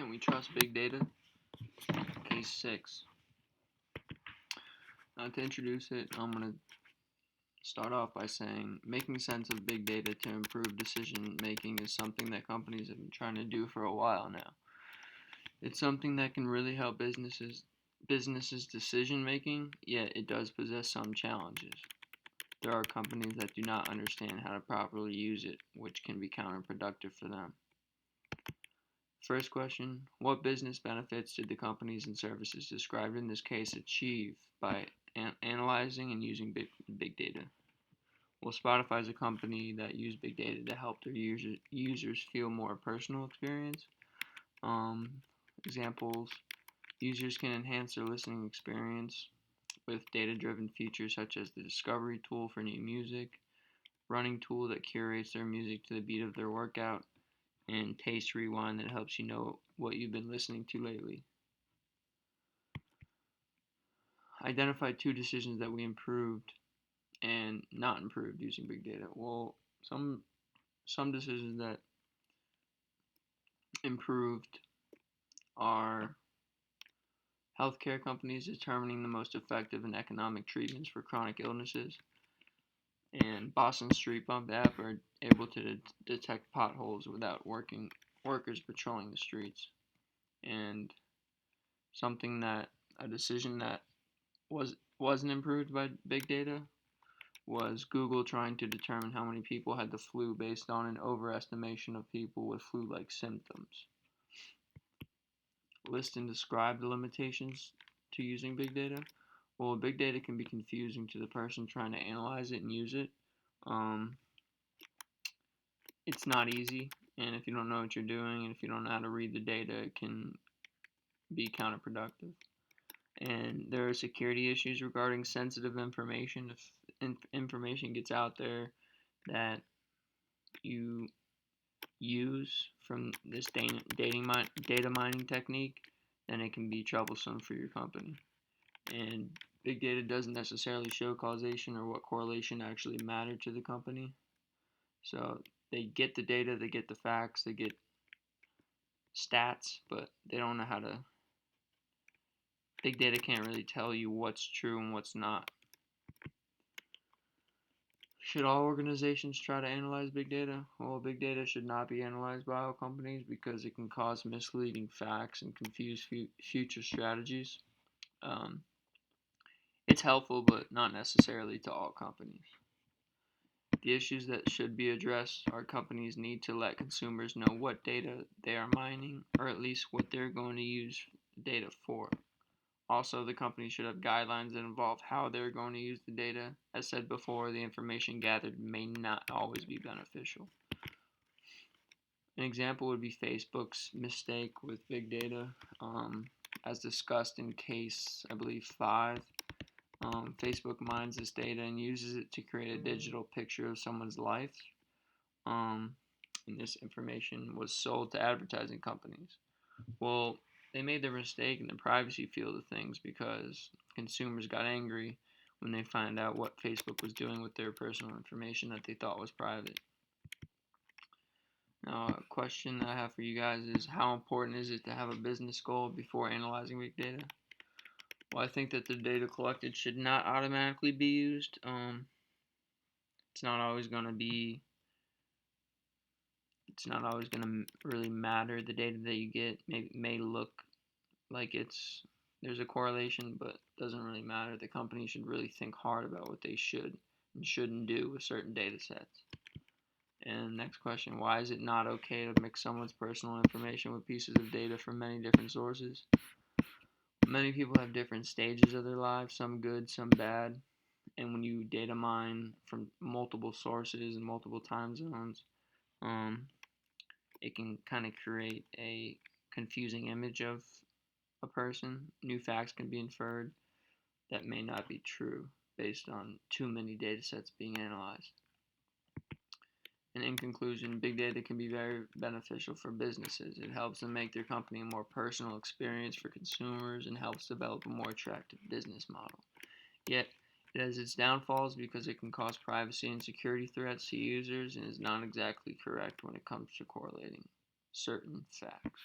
Can we trust big data? Case 6. Now to introduce it, I'm going to start off by saying making sense of big data to improve decision making is something that companies have been trying to do for a while now. It's something that can really help businesses decision making, yet it does possess some challenges. There are companies that do not understand how to properly use it, which can be counterproductive for them. First question, what business benefits did the companies and services described in this case achieve by analyzing and using big data? Well, Spotify is a company that used big data to help their users feel more personal experience. Examples, users can enhance their listening experience with data-driven features such as the discovery tool for new music, running tool that curates their music to the beat of their workout, and Taste Rewind that helps you know what you've been listening to lately. Identify 2 decisions that we improved and not improved using big data. Well, some decisions that improved are healthcare companies determining the most effective and economic treatments for chronic illnesses, and Boston Street Bump app are able to detect potholes without workers patrolling the streets. And a decision that wasn't improved by big data was Google trying to determine how many people had the flu based on an overestimation of people with flu-like symptoms. List and describe the limitations to using big data. Well, big data can be confusing to the person trying to analyze it and use it. It's not easy, and if you don't know what you're doing, and if you don't know how to read the data, it can be counterproductive. And there are security issues regarding sensitive information. If information gets out there that you use from this data mining technique, then it can be troublesome for your company. And big data doesn't necessarily show causation or what correlation actually mattered to the company. So they get the data, they get the facts, they get stats, but they don't know how to. Big data can't really tell you what's true and what's not. Should all organizations try to analyze big data? Well, big data should not be analyzed by all companies because it can cause misleading facts and confuse future strategies. It's helpful, but not necessarily to all companies. The issues that should be addressed are companies need to let consumers know what data they are mining, or at least what they're going to use the data for. Also, the company should have guidelines that involve how they're going to use the data. As said before, the information gathered may not always be beneficial. An example would be Facebook's mistake with big data, as discussed in case, I believe, 5. Facebook mines this data and uses it to create a digital picture of someone's life. And this information was sold to advertising companies. Well, they made their mistake in the privacy field of things because consumers got angry when they found out what Facebook was doing with their personal information that they thought was private. Now, a question that I have for you guys is, how important is it to have a business goal before analyzing big data? Well, I think that the data collected should not automatically be used. It's not always going to really matter. The data that you get may look like there's a correlation, but doesn't really matter. The company should really think hard about what they should and shouldn't do with certain data sets. And next question, why is it not okay to mix someone's personal information with pieces of data from many different sources? Many people have different stages of their lives, some good, some bad. And when you data mine from multiple sources and multiple time zones, it can kind of create a confusing image of a person. New facts can be inferred that may not be true based on too many data sets being analyzed. And in conclusion, big data can be very beneficial for businesses. It helps them make their company a more personal experience for consumers and helps develop a more attractive business model. Yet, it has its downfalls because it can cause privacy and security threats to users and is not exactly correct when it comes to correlating certain facts.